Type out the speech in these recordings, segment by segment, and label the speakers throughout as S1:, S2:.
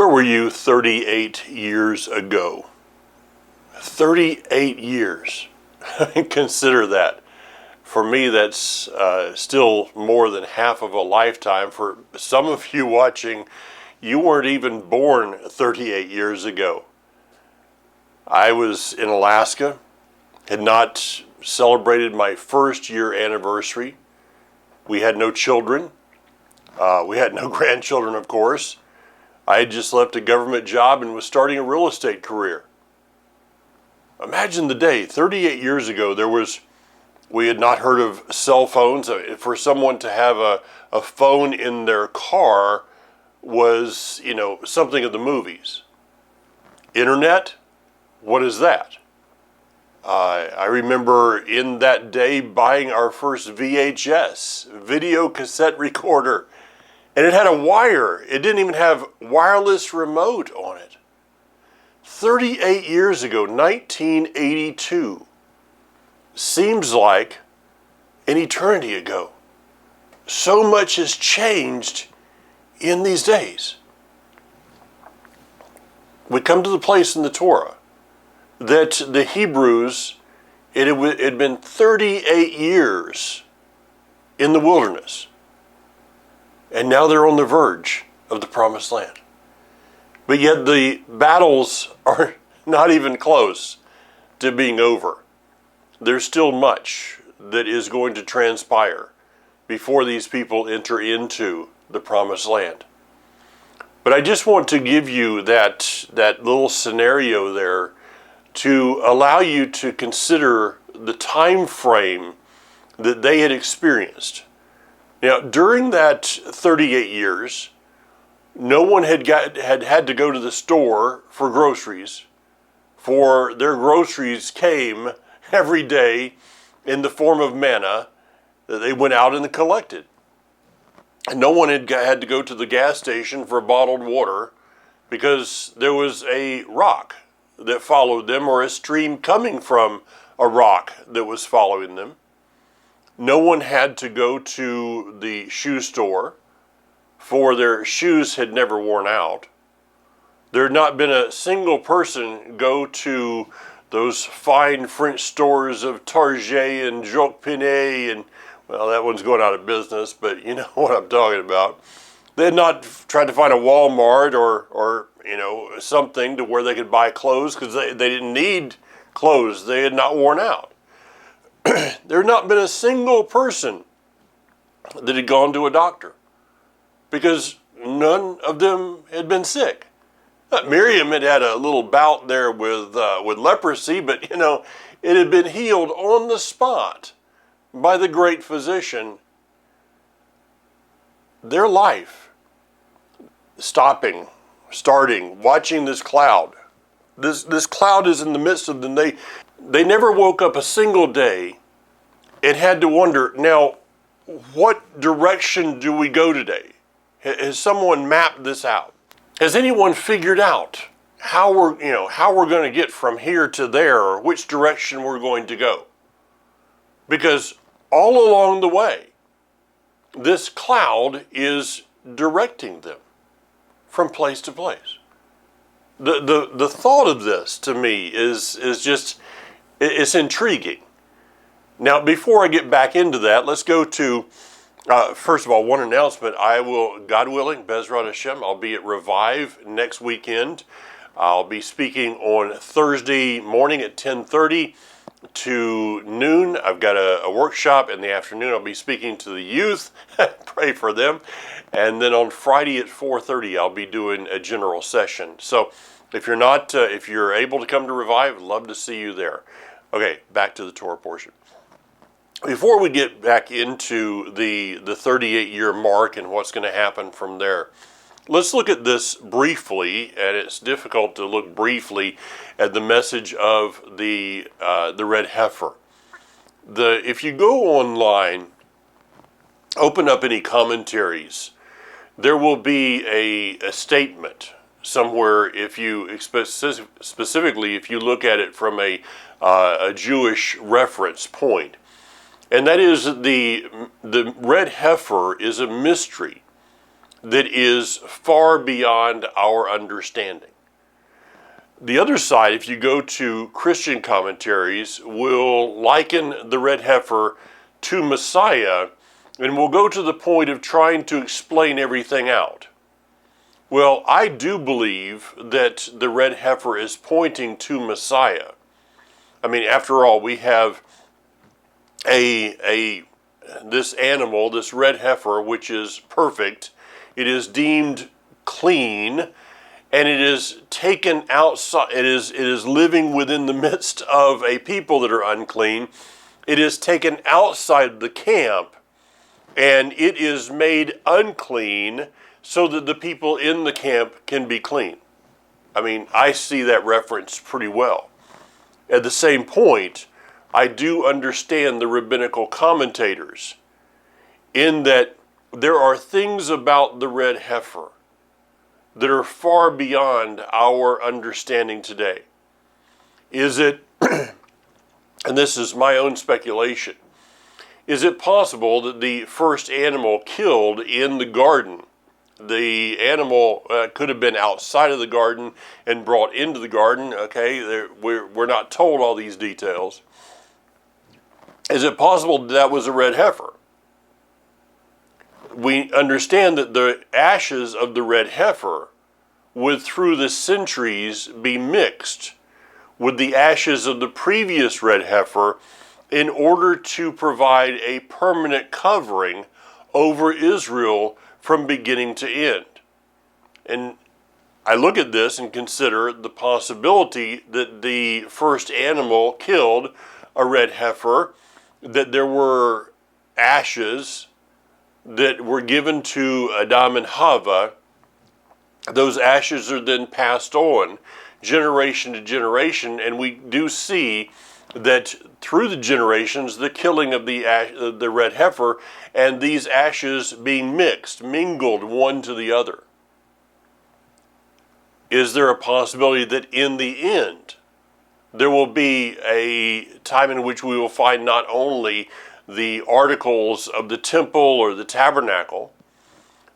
S1: Where were you 38 years ago? 38 years. Consider that. For me, that's still more than half of a lifetime. For some of you watching, you weren't even born 38 years ago. I was in Alaska, had not celebrated my first year anniversary. We had no children. We had no grandchildren, of course. I had just left a government job and was starting a real estate career. Imagine the day, 38 years ago, we had not heard of cell phones. For someone to have a phone in their car was, something of the movies. Internet, what is that? I remember in that day buying our first VHS, video cassette recorder, and it had a wire. It didn't even have wireless remote on it. 38 years ago, 1982, seems like an eternity ago. So much has changed in these days. We come to the place in the Torah that the Hebrews, it had been 38 years in the wilderness, and now they're on the verge of the promised land. But yet the battles are not even close to being over. There's still much that is going to transpire before these people enter into the promised land. But I just want to give you that little scenario there to allow you to consider the time frame that they had experienced. Now, during that 38 years, no one had had to go to the store for groceries, for their groceries came every day in the form of manna that they went out and collected. And no one had to go to the gas station for bottled water because there was a rock that followed them or a stream coming from a rock that was following them. No one had to go to the shoe store, for their shoes had never worn out. There had not been a single person go to those fine French stores of Target and Jacques Penney, and well, that one's going out of business, but you know what I'm talking about. They had not tried to find a Walmart or something to where they could buy clothes because they didn't need clothes. They had not worn out. There had not been a single person that had gone to a doctor because none of them had been sick. Miriam had had a little bout there with leprosy, but it had been healed on the spot by the great physician. Their life, starting, watching this cloud. This cloud is in the midst of them. They never woke up a single day and had to wonder, now, what direction do we go today? Has someone mapped this out? Has anyone figured out how we're going to get from here to there, or which direction we're going to go? Because all along the way, this cloud is directing them from place to place. The thought of this to me is just, it's intriguing. Now, before I get back into that, let's go to, first of all, one announcement. I will, God willing, Bezrat Hashem, I'll be at Revive next weekend. I'll be speaking on Thursday morning at 10:30 to noon. I've got a workshop in the afternoon. I'll be speaking to the youth. Pray for them. And then on Friday at 4:30, I'll be doing a general session. So if you're able to come to Revive, I'd love to see you there. Okay, back to the Torah portion. Before we get back into the 38-year mark and what's going to happen from there, let's look at this briefly, and it's difficult to look briefly at the message of the red heifer. If you go online, open up any commentaries, there will be a statement somewhere. If you specifically, if you look at it from a Jewish reference point, and that is the red heifer is a mystery that is far beyond our understanding. The other side, if you go to Christian commentaries, will liken the red heifer to Messiah, and will go to the point of trying to explain everything out. Well, I do believe that the red heifer is pointing to Messiah. I mean, after all, we have this animal, this red heifer, which is perfect. It is deemed clean, and it is taken outside. It is living within the midst of a people that are unclean. It is taken outside the camp, and it is made unclean so that the people in the camp can be clean. I mean, I see that reference pretty well. At the same point, I do understand the rabbinical commentators in that there are things about the red heifer that are far beyond our understanding today. Is it, and this is my own speculation, is it possible that the first animal killed in the garden, the animal could have been outside of the garden and brought into the garden? Okay, we're not told all these details. Is it possible that was a red heifer? We understand that the ashes of the red heifer would, through the centuries, be mixed with the ashes of the previous red heifer in order to provide a permanent covering over Israel from beginning to end. And I look at this and consider the possibility that the first animal killed a red heifer, that there were ashes that were given to Adam and Hava. Those ashes are then passed on generation to generation, and we do see that through the generations, the killing of the red heifer and these ashes being mingled one to the other. Is there a possibility that in the end, there will be a time in which we will find not only the articles of the temple or the tabernacle,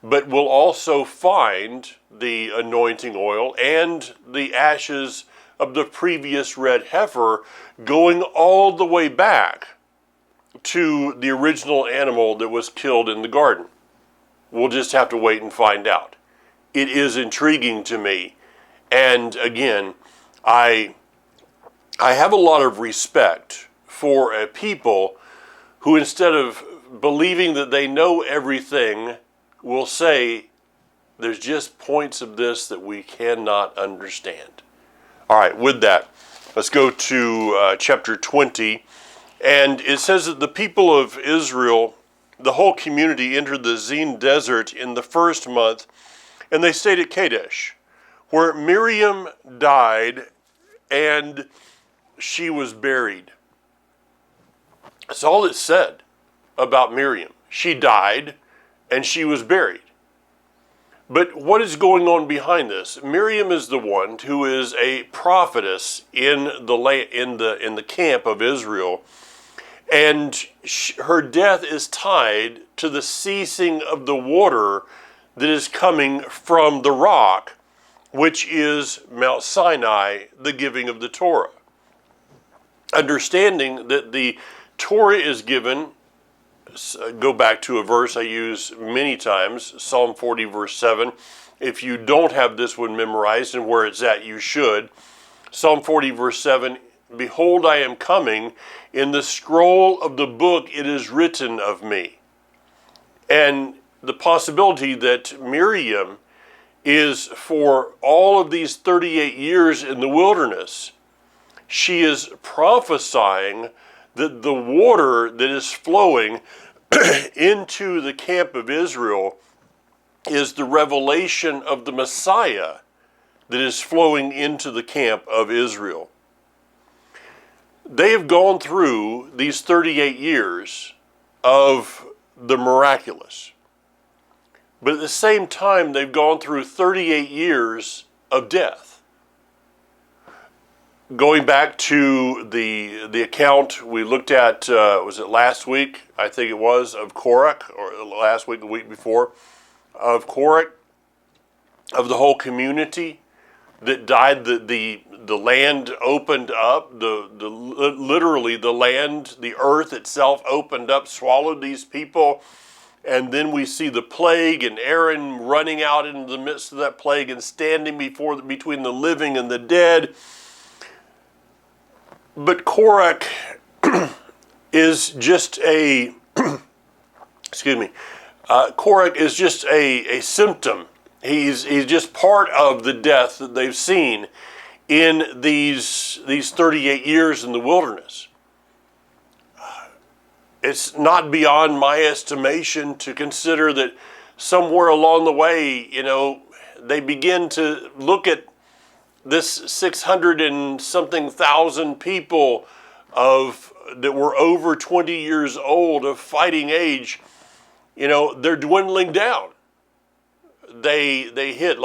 S1: but we'll also find the anointing oil and the ashes of the previous red heifer going all the way back to the original animal that was killed in the garden? We'll just have to wait and find out. It is intriguing to me. And again, I have a lot of respect for a people who, instead of believing that they know everything, will say there's just points of this that we cannot understand. All right, with that, let's go to chapter 20. And it says that the people of Israel, the whole community, entered the Zin desert in the first month, and they stayed at Kadesh, where Miriam died and she was buried. That's all it said about Miriam. She died and she was buried. But what is going on behind this? Miriam is the one who is a prophetess in the camp of Israel, and her death is tied to the ceasing of the water that is coming from the rock, which is Mount Sinai, the giving of the Torah. Understanding that the Torah is given, go back to a verse I use many times, Psalm 40 verse 7. If you don't have this one memorized, and where it's at you should. Psalm 40 verse 7, behold, I am coming, in the scroll of the book it is written of me. And the possibility that Miriam is, for all of these 38 years in the wilderness, she is prophesying that the water that is flowing into the camp of Israel is the revelation of the Messiah that is flowing into the camp of Israel. They have gone through these 38 years of the miraculous. But at the same time, they've gone through 38 years of death. Going back to the account we looked at, was it last week? I think it was, of Korach, or last week, the week before. of Korach, of the whole community that died. The land opened up, literally the land, the earth itself opened up, swallowed these people. And then we see the plague and Aaron running out into the midst of that plague and standing between the living and the dead. But Korach is just a, Korach is just a symptom. He's just part of the death that they've seen in these 38 years in the wilderness. It's not beyond my estimation to consider that somewhere along the way, they begin to look at this 600 and something thousand people that were over 20 years old of fighting age. They're dwindling down. They hit,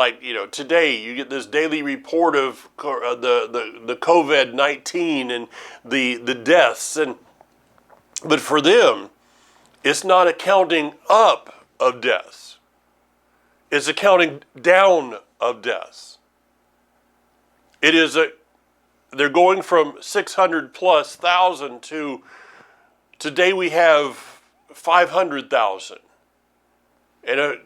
S1: today you get this daily report of the COVID-19 and the deaths, but for them, it's not a counting up of deaths. It's a counting down of deaths. They're going from 600 plus thousand to today we have 500,000. And a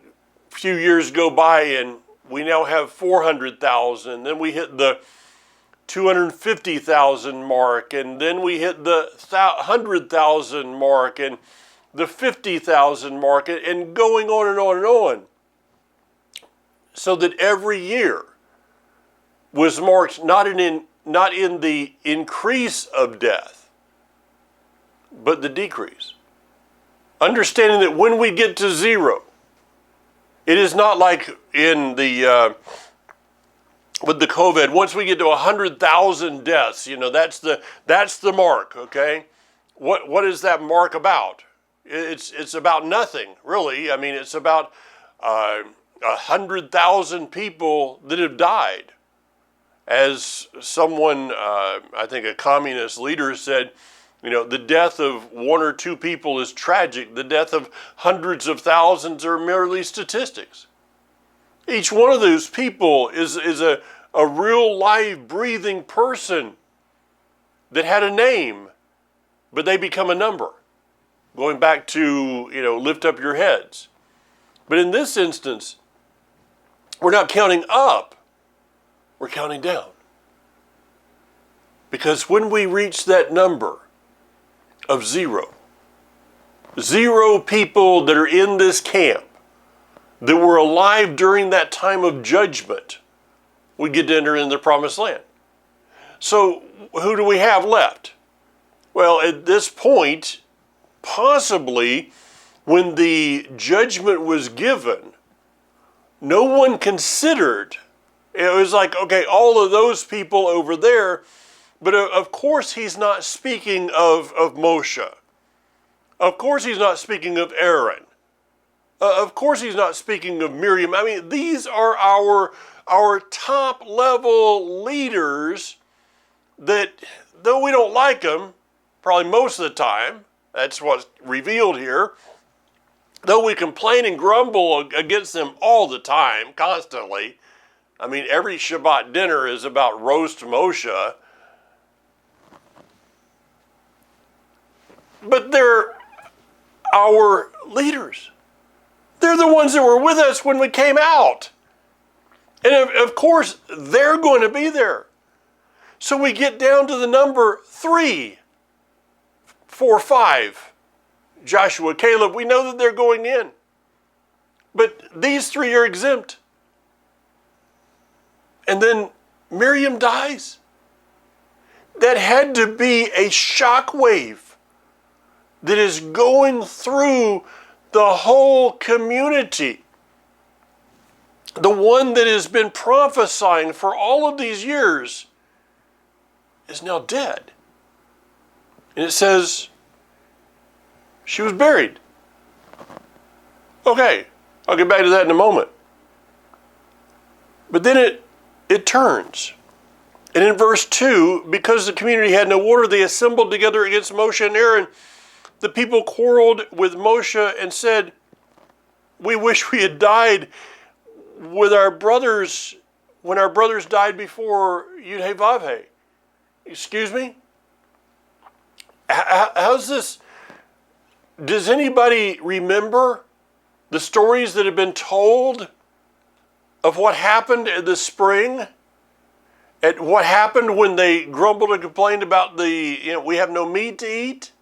S1: few years go by and we now have 400,000. Then we hit the 250,000 mark, and then we hit the 100,000 mark and the 50,000 mark, and going on and on and on. So that every year was marked not in the increase of death, but the decrease. Understanding that when we get to zero, it is not like in with the COVID. Once we get to 100,000 deaths, that's the mark. Okay, what is that mark about? It's about nothing, really. I mean, it's about 100,000 people that have died. As someone, I think a communist leader said, the death of one or two people is tragic. The death of hundreds of thousands are merely statistics. Each one of those people is a real live breathing person that had a name, but they become a number. Going back to, lift up your heads. But in this instance, we're not counting up, we're counting down. Because when we reach that number of zero people that are in this camp that were alive during that time of judgment, we get to enter in the promised land. So who do we have left? Well, at this point, possibly when the judgment was given, no one considered, it was like, okay, all of those people over there, but of course he's not speaking of Moshe. Of course he's not speaking of Aaron. Of course he's not speaking of Miriam. I mean, these are our top level leaders that, though we don't like them, probably most of the time, that's what's revealed here, though we complain and grumble against them all the time, constantly. I mean, every Shabbat dinner is about roast Moshe. But they're our leaders. They're the ones that were with us when we came out. And of course, they're going to be there. So we get down to the number 3, 4, 5. Joshua, Caleb, we know that they're going in. But these 3 are exempt. And then Miriam dies. That had to be a shockwave that is going through the whole community. The one that has been prophesying for all of these years is now dead. And it says she was buried. Okay, I'll get back to that in a moment. But then it turns. And in verse 2, because the community had no water, they assembled together against Moshe and Aaron. The people quarreled with Moshe and said, We wish we had died with our brothers when our brothers died before Yud-Heh-Vav-Heh. Excuse me? How's this? Does anybody remember the stories that have been told of what happened in the spring? At what happened when they grumbled and complained about we have no meat to eat?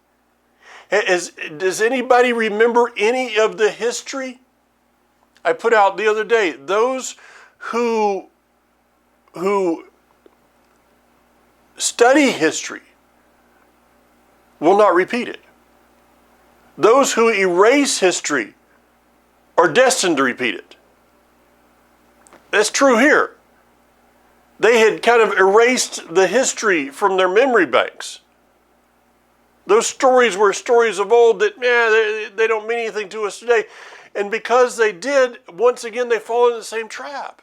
S1: Does anybody remember any of the history? I put out the other day, those who study history will not repeat it. Those who erase history are destined to repeat it. That's true here. They had kind of erased the history from their memory banks. Those stories were stories of old that, they don't mean anything to us today. And because they did, once again, they fall in the same trap.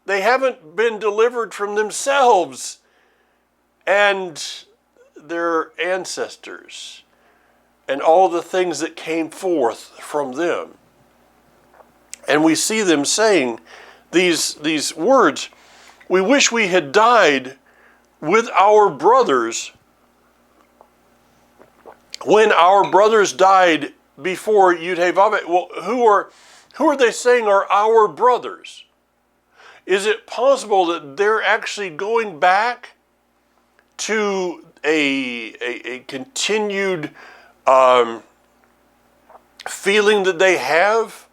S1: They haven't been delivered from themselves and their ancestors and all the things that came forth from them. And we see them saying these words, we wish we had died with our brothers when our brothers died before Yud-Heh-Vav-Heh. Well, who are they saying are our brothers? Is it possible that they're actually going back to a continued feeling that they have?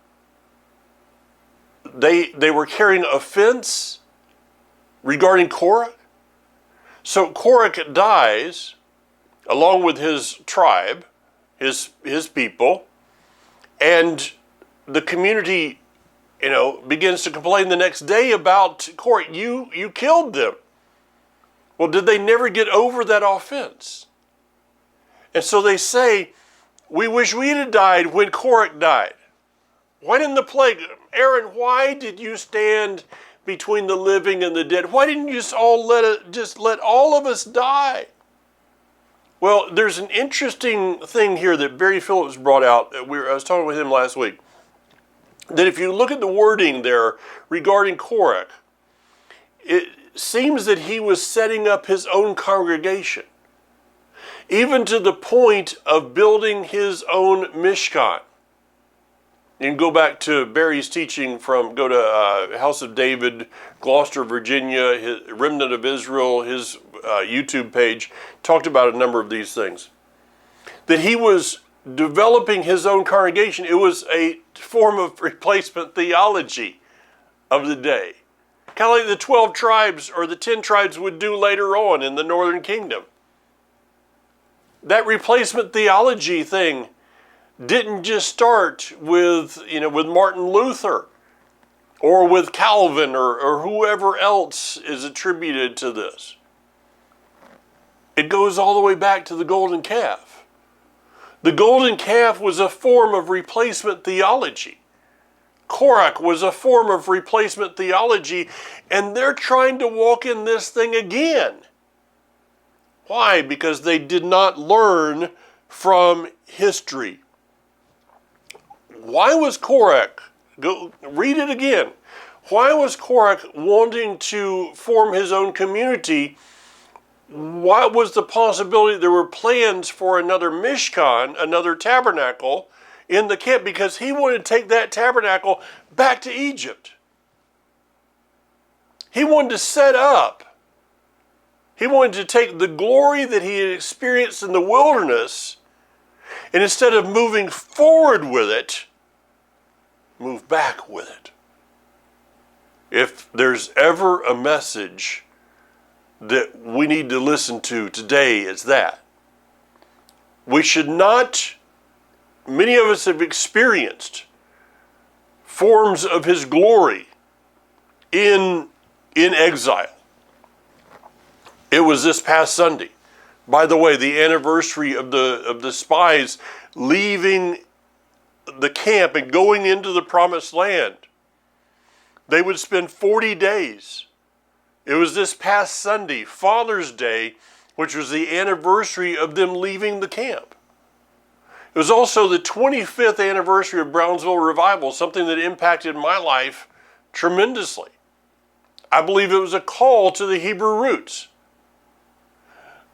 S1: They were carrying offense regarding Korah. So Korah dies along with his tribe, his people, and the community, begins to complain the next day about Korah. You killed them. Well, did they never get over that offense? And so they say, we wish we had died when Korah died. Why didn't the plague? Aaron, why did you stand between the living and the dead? Why didn't you just let all of us die? Well, there's an interesting thing here that Barry Phillips brought out. I was talking with him last week. That if you look at the wording there regarding Korah, it seems that he was setting up his own congregation, even to the point of building his own Mishkan. You can go back to Barry's teaching go to House of David, Gloucester, Virginia, his Remnant of Israel, his YouTube page, talked about a number of these things. That he was developing his own congregation. It was a form of replacement theology of the day. Kind of like the 12 tribes or the 10 tribes would do later on in the Northern Kingdom. That replacement theology thing didn't just start with Martin Luther or with Calvin or whoever else is attributed to this. It goes all the way back to the golden calf. The golden calf was a form of replacement theology. Korah was a form of replacement theology, and they're trying to walk in this thing again. Why? Because they did not learn from history. Why was Korah, go read it again, why was Korah wanting to form his own community? What was the possibility? There were plans for another Mishkan, another tabernacle in the camp, because he wanted to take that tabernacle back to Egypt. He wanted to set up. He wanted to take the glory that he had experienced in the wilderness, and instead of moving forward with it, move back with it. If there's ever a message that we need to listen to today, it's that. We should not, many of us have experienced forms of his glory in exile. It was this past Sunday. By the way, the anniversary of the spies leaving the camp and going into the promised land. They would spend 40 days. It was this past Sunday, Father's Day, which was the anniversary of them leaving the camp. It was also the 25th anniversary of Brownsville Revival, something that impacted my life tremendously. I believe it was a call to the Hebrew roots.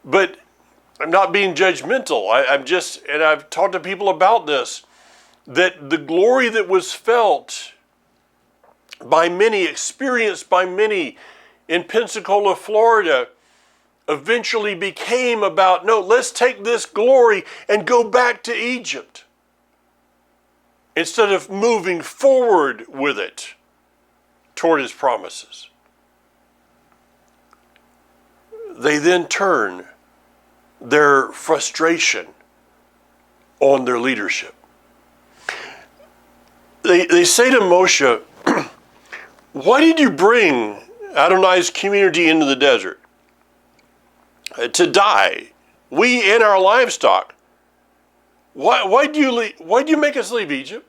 S1: But I'm not being judgmental. And I've talked to people about this, that the glory that was felt by many, experienced by many in Pensacola, Florida, eventually became about, no, let's take this glory and go back to Egypt, instead of moving forward with it toward his promises. They then turn their frustration on their leadership. They say to Moshe, why did you bring Adonai's community into the desert? To die, we and our livestock. Why do you make us leave Egypt?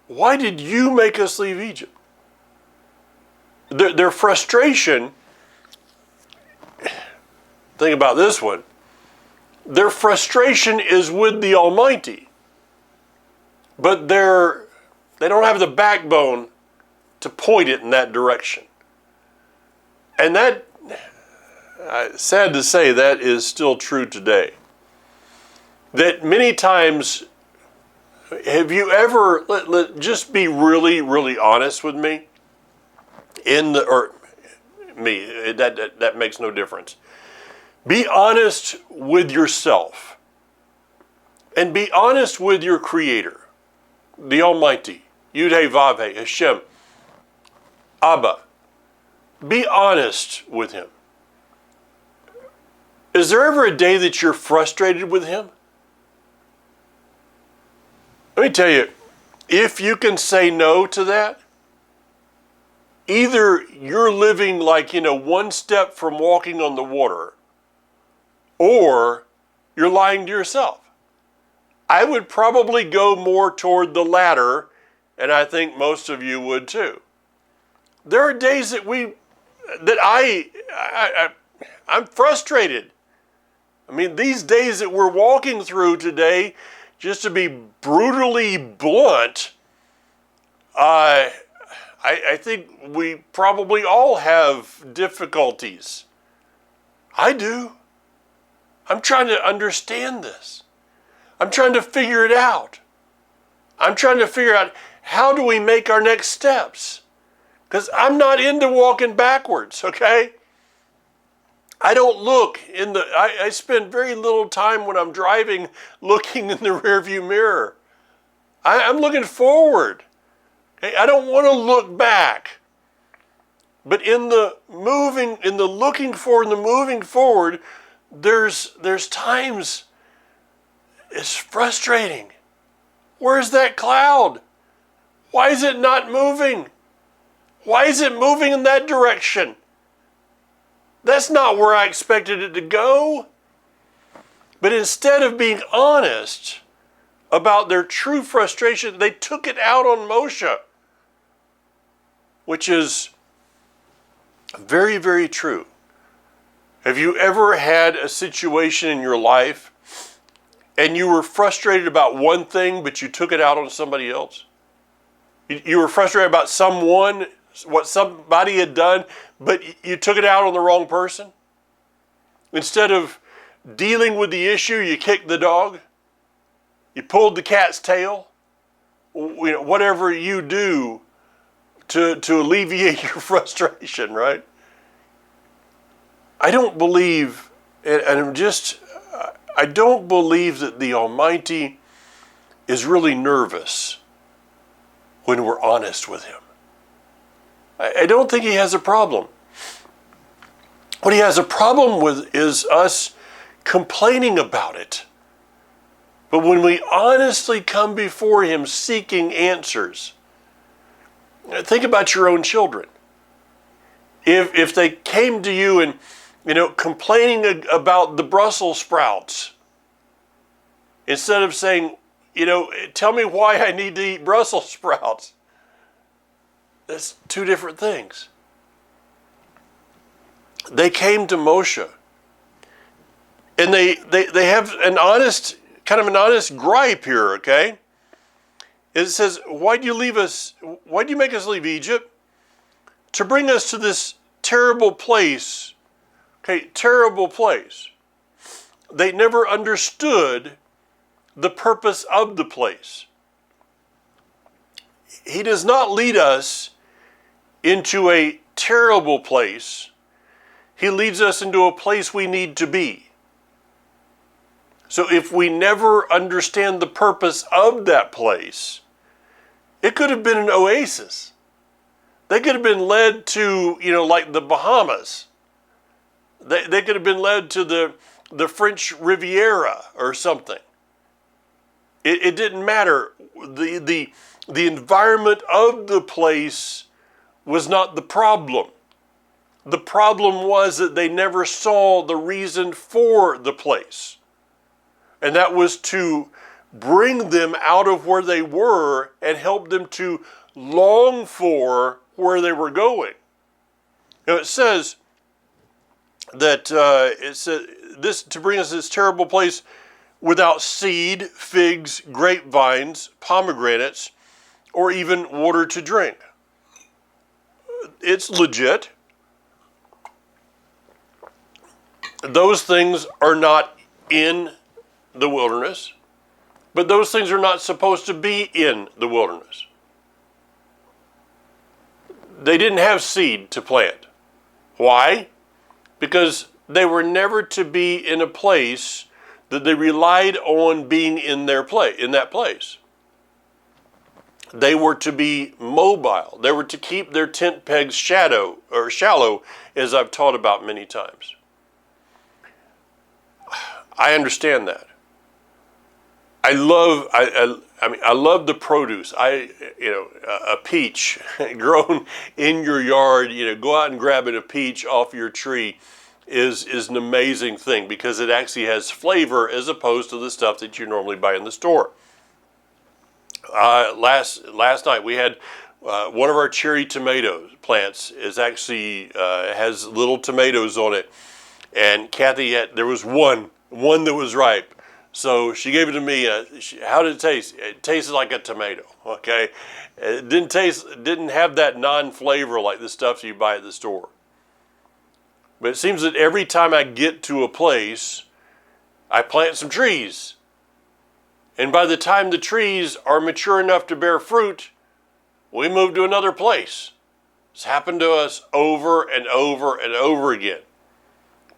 S1: Why did you make us leave Egypt? Their frustration, think about this one, their frustration is with the Almighty, but they don't have the backbone to point it in that direction. And that, sad to say, that is still true today. That many times, have you ever, just be really, really honest with me, that makes no difference. Be honest with yourself, and be honest with your Creator, the Almighty, Yud-He Vav-He, Hashem, Abba. Be honest with Him. Is there ever a day that you're frustrated with Him? Let me tell you, if you can say no to that, either you're living like, one step from walking on the water, or you're lying to yourself. I would probably go more toward the latter, and I think most of you would too. There are days that I'm frustrated. I mean, these days that we're walking through today, just to be brutally blunt, I think we probably all have difficulties. I do. I'm trying to understand this. I'm trying to figure it out. I'm trying to figure out, how do we make our next steps? Because I'm not into walking backwards, okay? I don't look I spend very little time when I'm driving looking in the rearview mirror. I'm looking forward. Okay? I don't want to look back. But in the looking forward, in the moving forward, there's times it's frustrating. Where's that cloud? Why is it not moving? Why is it moving in that direction? That's not where I expected it to go. But instead of being honest about their true frustration, they took it out on Moshe, which is very, very true. Have you ever had a situation in your life and you were frustrated about one thing, but you took it out on somebody else? You were frustrated about what somebody had done, but you took it out on the wrong person? Instead of dealing with the issue, you kicked the dog. You pulled the cat's tail. Whatever you do to alleviate your frustration, right? I don't believe, I don't believe that the Almighty is really nervous when we're honest with Him. I don't think He has a problem. What He has a problem with is us complaining about it. But when we honestly come before Him seeking answers, think about your own children. If they came to you and, complaining about the Brussels sprouts, instead of saying, tell me why I need to eat Brussels sprouts. That's two different things. They came to Moshe, and they have an honest kind of an honest gripe here, okay? It says, why do you make us leave Egypt? To bring us to this terrible place. Okay, terrible place. They never understood the purpose of the place. He does not lead us into a terrible place. He leads us into a place we need to be. So if we never understand the purpose of that place, it could have been an oasis. They could have been led to, like the Bahamas. They could have been led to the French Riviera or something. It didn't matter. The environment of the place was not the problem. The problem was that they never saw the reason for the place. And that was to bring them out of where they were and help them to long for where they were going. It says that this to bring us to this terrible place without seed, figs, grapevines, pomegranates, or even water to drink. It's legit. Those things are not in the wilderness, but those things are not supposed to be in the wilderness. They didn't have seed to plant. Why? Because they were never to be in a place that they relied on being in that place. They were to be mobile. They were to keep their tent pegs shallow, as I've taught about many times. I understand that. I love the produce. A peach grown in your yard. Go out and grab a peach off your tree is an amazing thing because it actually has flavor as opposed to the stuff that you normally buy in the store. Last night we had one of our cherry tomato plants is actually has little tomatoes on it, and Kathy there was one that was ripe. So she gave it to me. How did it taste? It tasted like a tomato. Okay, it didn't have that non-flavor like the stuff you buy at the store. But it seems that every time I get to a place, I plant some trees, and by the time the trees are mature enough to bear fruit, we move to another place. It's happened to us over and over and over again.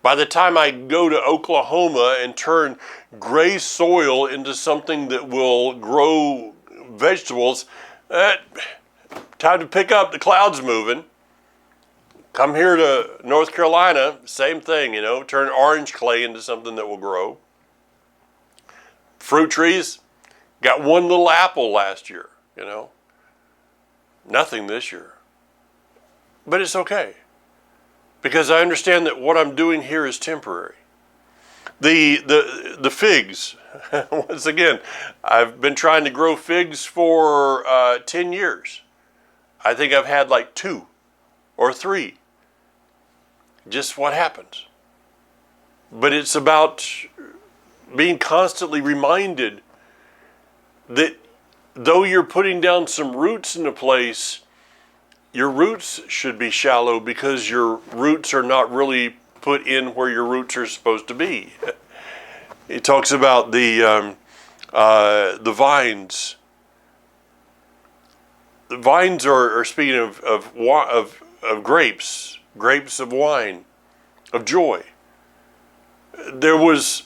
S1: By the time I go to Oklahoma and turn gray soil into something that will grow vegetables, time to pick up, the clouds moving. Come here to North Carolina, same thing, turn orange clay into something that will grow. Fruit trees, got one little apple last year, Nothing this year. But it's okay. Because I understand that what I'm doing here is temporary. The figs, once again, I've been trying to grow figs for 10 years. I think I've had like 2 or 3. Just what happens. But it's about being constantly reminded that though you're putting down some roots in a place, your roots should be shallow because your roots are not really put in where your roots are supposed to be. He talks about the vines. The vines are speaking of grapes of wine, of joy. There was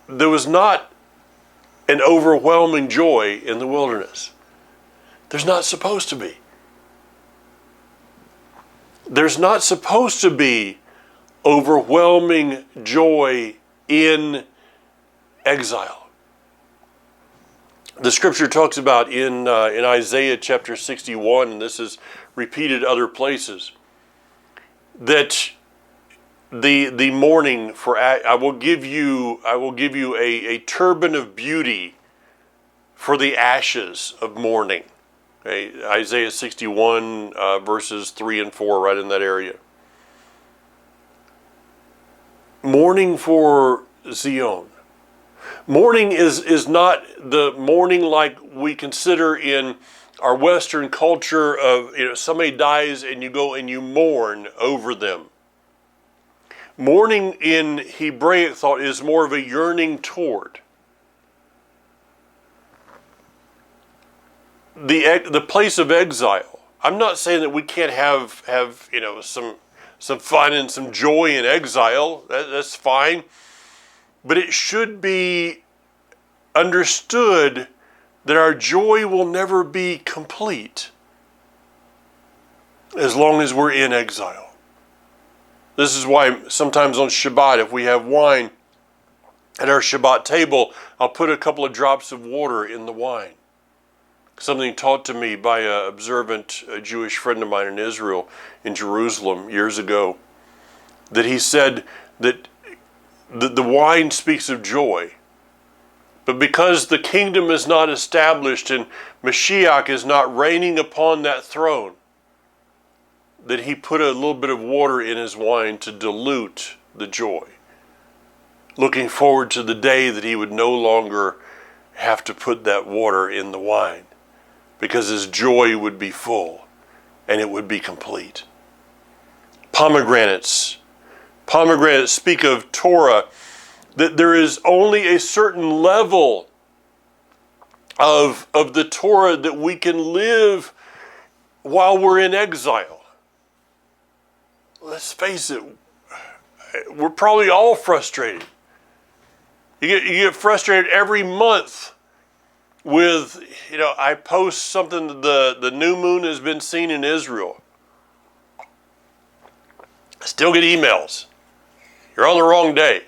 S1: not an overwhelming joy in the wilderness. There's not supposed to be. There's not supposed to be overwhelming joy in exile. The scripture talks about in Isaiah chapter 61, and this is repeated other places, that the mourning for I will give you a turban of beauty for the ashes of mourning. Okay, Isaiah 61 verses 3 and 4, right in that area. Mourning for Zion. Mourning is not the mourning like we consider in our Western culture of, somebody dies and you go and you mourn over them. Mourning in Hebraic thought is more of a yearning toward. The place of exile. I'm not saying that we can't have some fun and some joy in exile. That's fine. But it should be understood that our joy will never be complete as long as we're in exile. This is why sometimes on Shabbat, if we have wine at our Shabbat table, I'll put a couple of drops of water in the wine. Something taught to me by an observant Jewish friend of mine in Israel, in Jerusalem, years ago, that he said that the wine speaks of joy. But because the kingdom is not established and Mashiach is not reigning upon that throne, that he put a little bit of water in his wine to dilute the joy, looking forward to the day that he would no longer have to put that water in the wine, because his joy would be full and it would be complete. Pomegranates speak of Torah, that there is only a certain level of the Torah that we can live while we're in exile. Let's face it, we're probably all frustrated. You get frustrated every month with, I post something, the new moon has been seen in Israel. I still get emails. You're on the wrong day.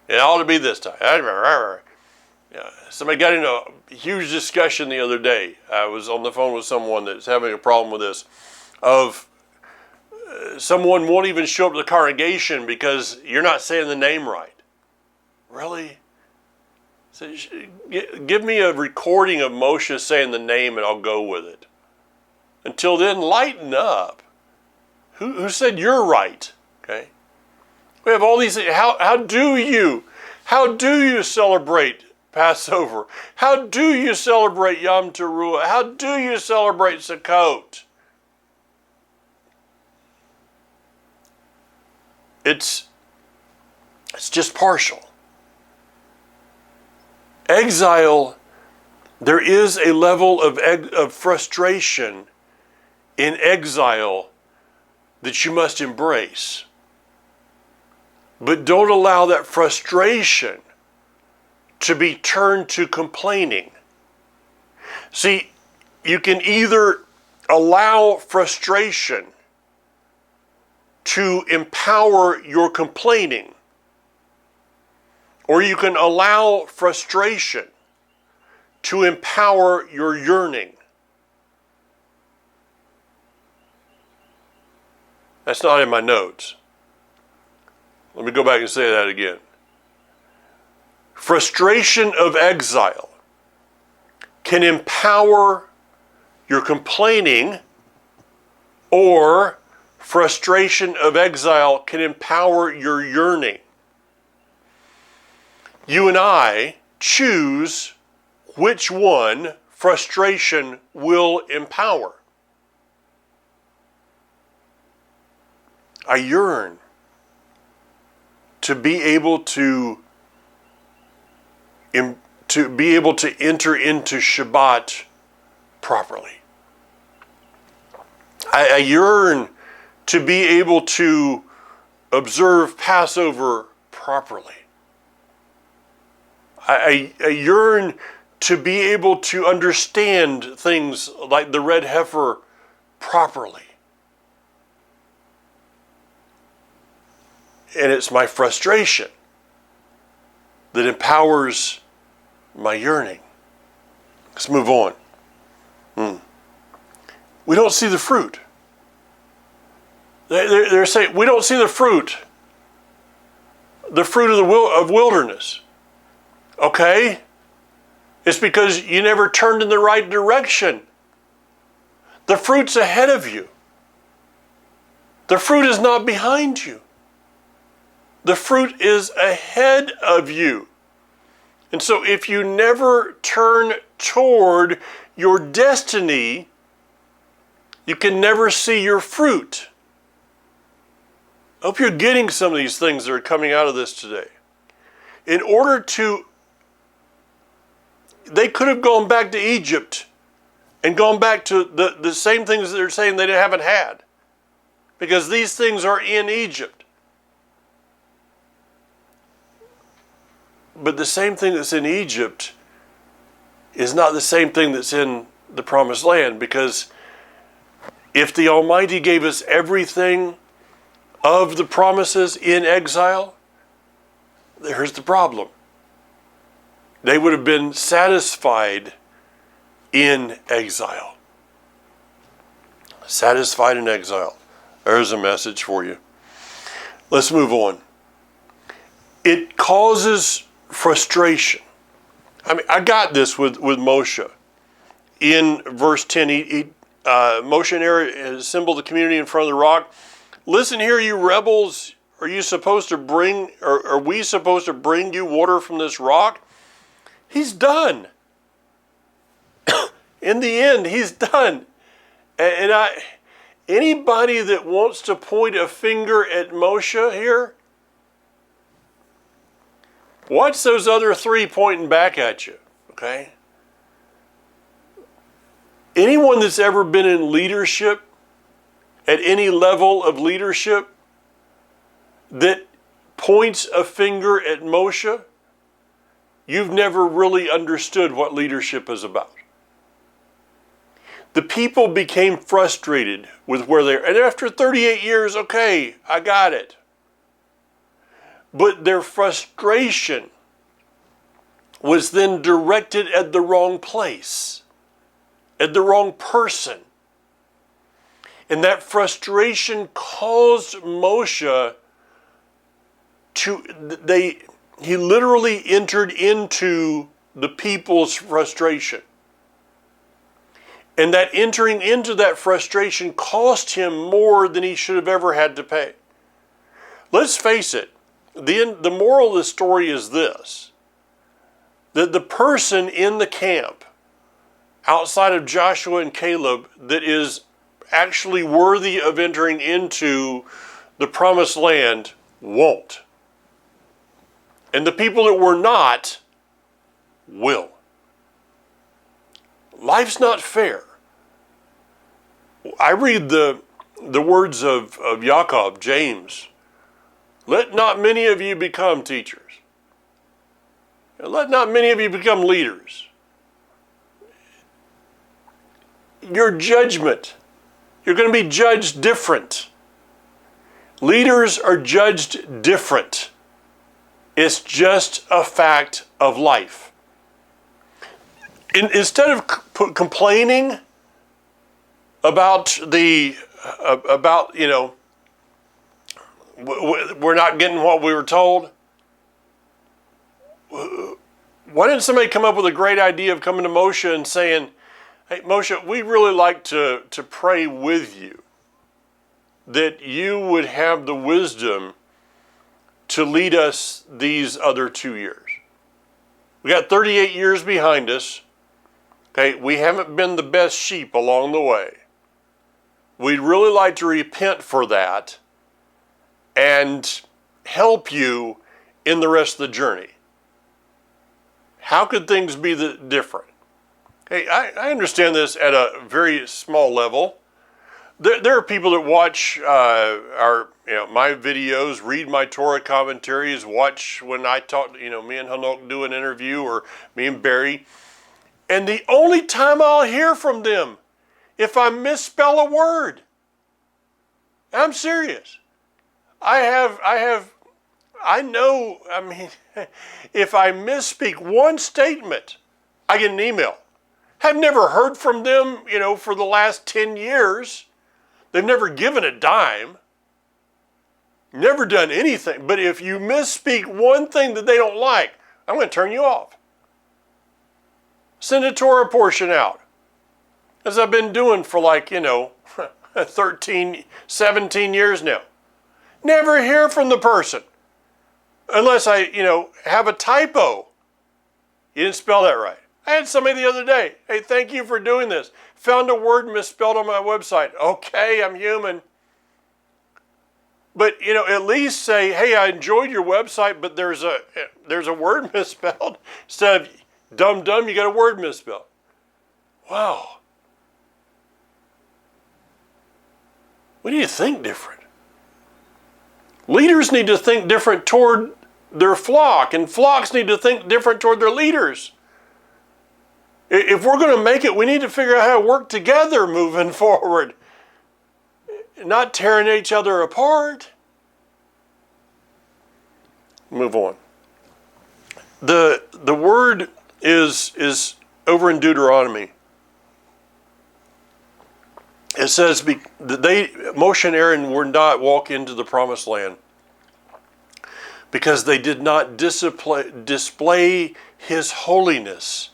S1: It ought to be this time. Somebody got into a huge discussion the other day. I was on the phone with someone that's having a problem with this, of someone won't even show up to the congregation because you're not saying the name right. Really? So give me a recording of Moshe saying the name and I'll go with it. Until then, lighten up. Who said you're right? Okay. We have all these things. How do you celebrate Passover? How do you celebrate Yom Teruah? How do you celebrate Sukkot? It's just partial. Exile, there is a level of frustration in exile that you must embrace. But don't allow that frustration to be turned to complaining. See, you can either allow frustration to empower your complaining, or you can allow frustration to empower your yearning. That's not in my notes. Let me go back and say that again. Frustration of exile can empower your complaining, or frustration of exile can empower your yearning. You and I choose which one frustration will empower. I yearn to be able to enter into Shabbat properly. I yearn to be able to observe Passover properly. I yearn to be able to understand things like the red heifer properly. And it's my frustration that empowers my yearning. Let's move on. We don't see the fruit. They're saying, we don't see the fruit of the wilderness. Okay? It's because you never turned in the right direction. The fruit's ahead of you. The fruit is not behind you. The fruit is ahead of you. And so if you never turn toward your destiny, you can never see your fruit. I hope you're getting some of these things that are coming out of this today. In order to, they could have gone back to Egypt and gone back to the same things that they're saying they haven't had. Because these things are in Egypt. But the same thing that's in Egypt is not the same thing that's in the Promised Land, because if the Almighty gave us everything of the promises in exile, here's the problem. They would have been satisfied in exile. Satisfied in exile. There's a message for you. Let's move on. It causes frustration. I mean, I got this with Moshe. In verse 10, Moshe and Aaron assembled the community in front of the rock. Listen here, you rebels. Are we supposed to bring you water from this rock? He's done. In the end, he's done. And anybody that wants to point a finger at Moshe here, watch those other three pointing back at you, okay? Anyone that's ever been in leadership, at any level of leadership, that points a finger at Moshe, you've never really understood what leadership is about. The people became frustrated with where they're, and after 38 years, okay, I got it. But their frustration was then directed at the wrong place, at the wrong person. And that frustration caused Moshe he literally entered into the people's frustration. And that entering into that frustration cost him more than he should have ever had to pay. Let's face it, the moral of the story is this: that the person in the camp outside of Joshua and Caleb that is actually worthy of entering into the promised land won't. And the people that were not will. Life's not fair. I read the words of Jacob, James. Let not many of you become teachers. And let not many of you become leaders. Your judgment, you're going to be judged different. Leaders are judged different. It's just a fact of life. Instead of complaining about we're not getting what we were told, why didn't somebody come up with a great idea of coming to Moshe and saying, hey, Moshe, we'd really like to pray with you that you would have the wisdom to lead us these other 2 years. We got 38 years behind us. Okay, we haven't been the best sheep along the way. We'd really like to repent for that and help you in the rest of the journey. How could things be different? Hey, I understand this at a very small level. There are people that watch my videos, read my Torah commentaries, watch when I talk, me and Hanok do an interview, or me and Barry. And the only time I'll hear from them, if I misspell a word. I'm serious. I know, if I misspeak one statement, I get an email. I've never heard from them, for the last 10 years. They've never given a dime. Never done anything. But if you misspeak one thing that they don't like, I'm going to turn you off. Send a Torah portion out. As I've been doing for 13, 17 years now. Never hear from the person. Unless I, have a typo. You didn't spell that right. I had somebody the other day, hey, thank you for doing this. Found a word misspelled on my website. Okay, I'm human. But, at least say, hey, I enjoyed your website, but there's a word misspelled. Instead of dumb, you got a word misspelled. Wow. We need to think different. Leaders need to think different toward their flock, and flocks need to think different toward their leaders. If we're going to make it, we need to figure out how to work together moving forward, not tearing each other apart. Move on. The word is over in Deuteronomy. It says that Moshe and Aaron would not walk into the promised land because they did not display his holiness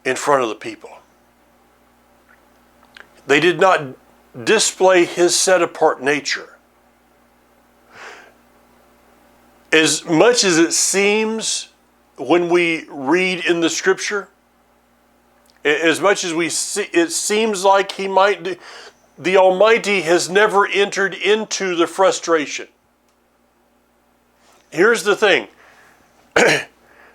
S1: in front of the people. They did not display his set-apart nature. As much as it seems when we read in the scripture, as much as it seems like he might do, the Almighty has never entered into the frustration. Here's the thing.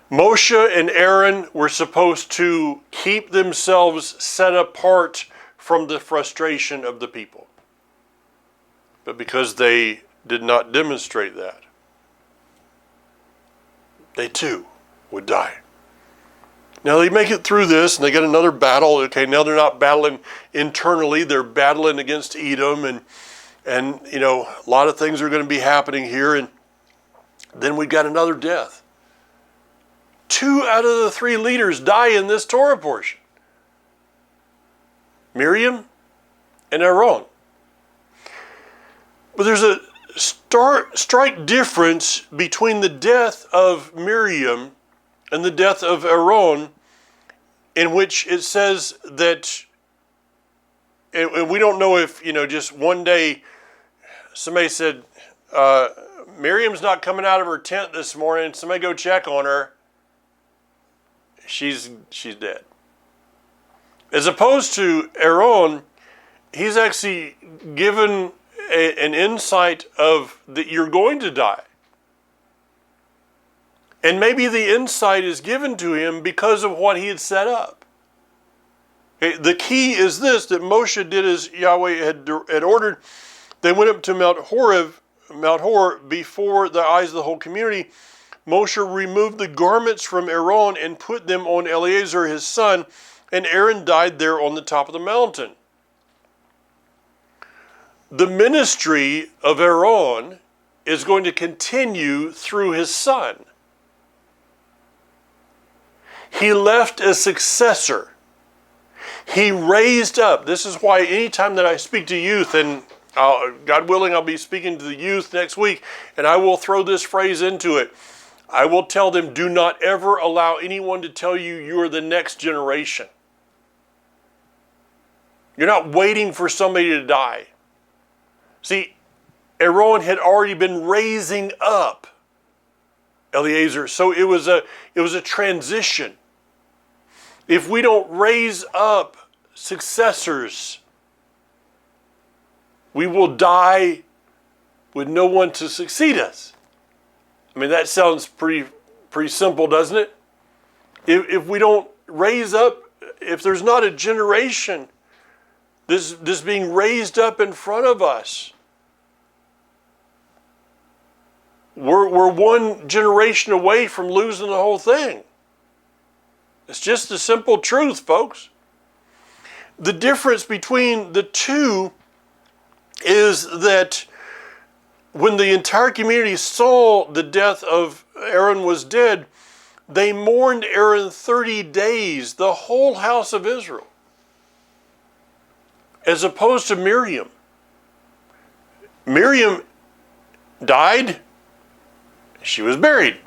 S1: Moshe and Aaron were supposed to keep themselves set apart from the frustration of the people. But because they did not demonstrate that, they too would die. Now they make it through this and they get another battle. Okay, now they're not battling internally, they're battling against Edom, and a lot of things are going to be happening here, and then we've got another death. 2 out of the 3 leaders die in this Torah portion. Miriam and Aaron. But there's a strike difference between the death of Miriam and the death of Aaron, in which it says that, and we don't know if, just one day somebody said, Miriam's not coming out of her tent this morning, somebody go check on her. She's dead. As opposed to Aaron, he's actually given an insight of that you're going to die. And maybe the insight is given to him because of what he had set up. Okay, the key is this, that Moshe did as Yahweh had ordered. They went up to Mount Hor, before the eyes of the whole community. Moshe removed the garments from Aaron and put them on Eleazar his son, and Aaron died there on the top of the mountain. The ministry of Aaron is going to continue through his son. He left a successor. He raised up. This is why anytime that I speak to youth, and God willing, I'll be speaking to the youth next week, and I will throw this phrase into it. I will tell them, do not ever allow anyone to tell you you're the next generation. You're not waiting for somebody to die. See, Aaron had already been raising up Eleazar, so it was a transition. If we don't raise up successors, we will die with no one to succeed us. I mean, that sounds pretty simple, doesn't it? If we don't raise up, if there's not a generation this being raised up in front of us, we're one generation away from losing the whole thing. It's just the simple truth, folks. The difference between the two is that when the entire community saw the death of Aaron was dead, they mourned Aaron 30 days, the whole house of Israel. As opposed to Miriam. Miriam died, she was buried.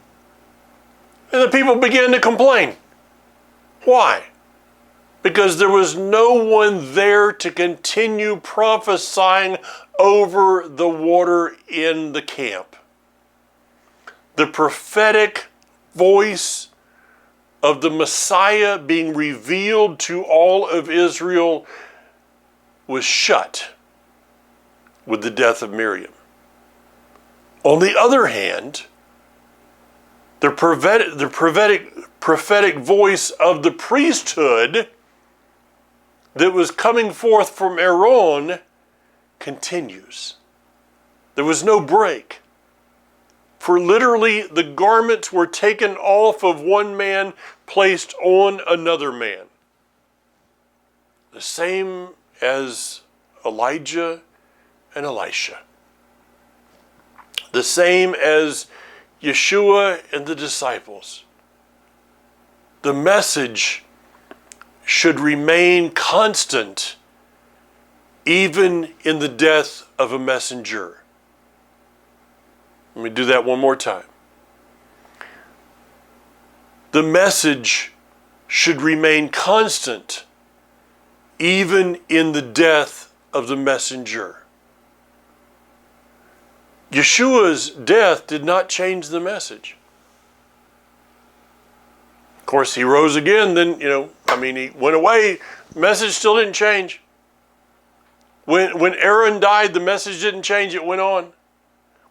S1: And the people began to complain. Why? Because there was no one there to continue prophesying over the water in the camp. The prophetic voice of the Messiah being revealed to all of Israel was shut with the death of Miriam. On the other hand, the prophetic voice of the priesthood that was coming forth from Aaron continues. There was no break. For literally the garments were taken off of one man, placed on another man. The same as Elijah and Elisha. The same as Yeshua and the disciples. The message should remain constant even in the death of a messenger. Let me do that one more time. The message should remain constant even in the death of the messenger. Yeshua's death did not change the message. Of course, he rose again, then, he went away. The message still didn't change. When Aaron died, the message didn't change, it went on.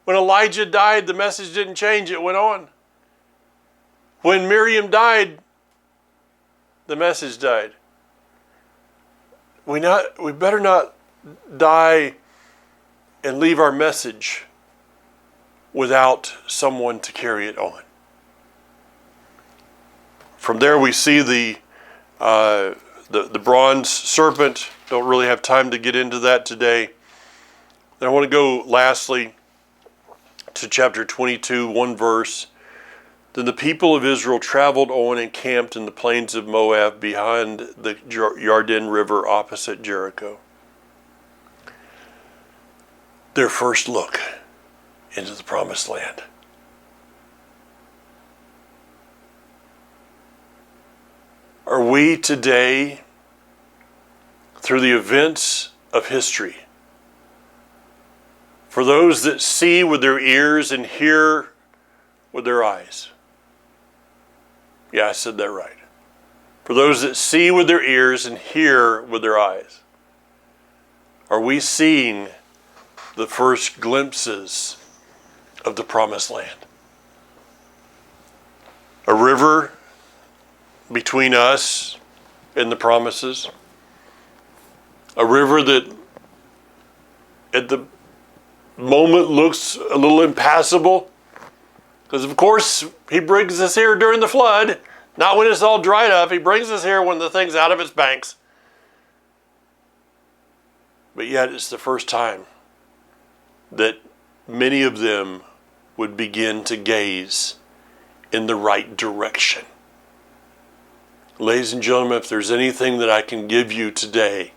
S1: When Elijah died, the message didn't change, it went on. When Miriam died, the message died. We better not die and leave our message without someone to carry it on. From there we see the bronze serpent. Don't really have time to get into that today. Then I want to go lastly to chapter 22, one verse. Then the people of Israel traveled on and camped in the plains of Moab behind the Jordan River opposite Jericho. Their first look into the promised land. Are we today, through the events of history, for those that see with their ears and hear with their eyes? Yeah, I said that right. For those that see with their ears and hear with their eyes, are we seeing the first glimpses of the promised land? A river between us and the promises. A river that at the moment looks a little impassable. Because of course, he brings us here during the flood, not when it's all dried up. He brings us here when the thing's out of its banks. But yet it's the first time that many of them would begin to gaze in the right direction. Ladies and gentlemen, if there's anything that I can give you today,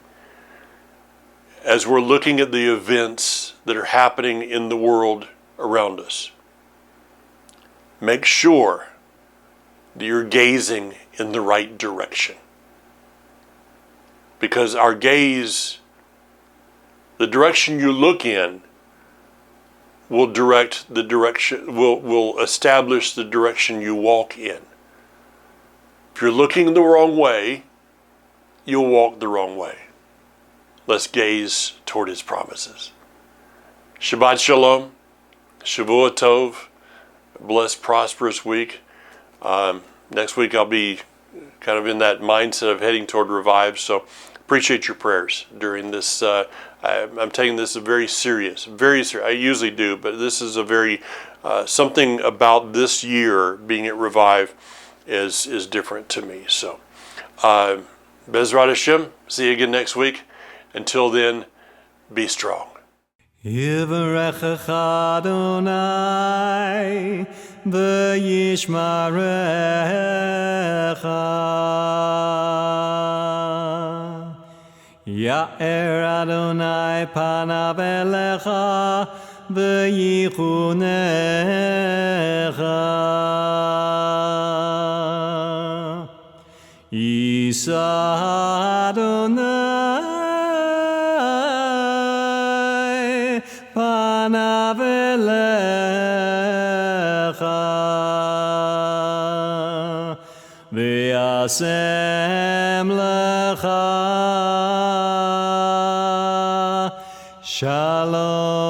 S1: as we're looking at the events that are happening in the world around us, make sure that you're gazing in the right direction. Because our gaze, the direction you look in, will direct the direction, will establish the direction you walk in. If you're looking the wrong way, you'll walk the wrong way. Let's gaze toward his promises. Shabbat Shalom, Shavua Tov, blessed, prosperous week. Next week I'll be kind of in that mindset of heading toward Revive, so appreciate your prayers during this. I'm taking this very serious, very serious. I usually do, but this is a very, something about this year being at Revive is different to me. So, Bezrat Hashem, see you again next week. Until then, be strong.
S2: Yivarechecha Adonai v'yishmarecha. Ya'er Adonai panav elecha v'yichunecha. Yisa Adonai panav elecha v'yasem lecha shalom.